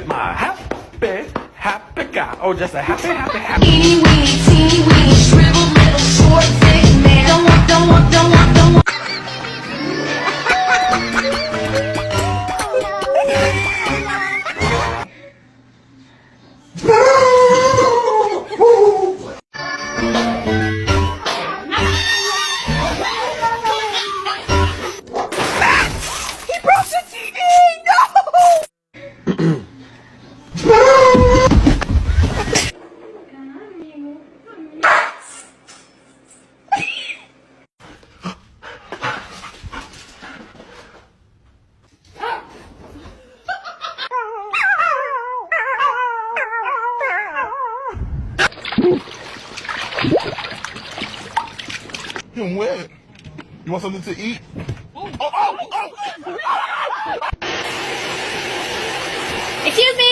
My happy guy. Oh, just a happy. Teeny weeny, shriveled little short thick man. Don't want. He broke the TV. No. You're wet. You want something to eat? Excuse me.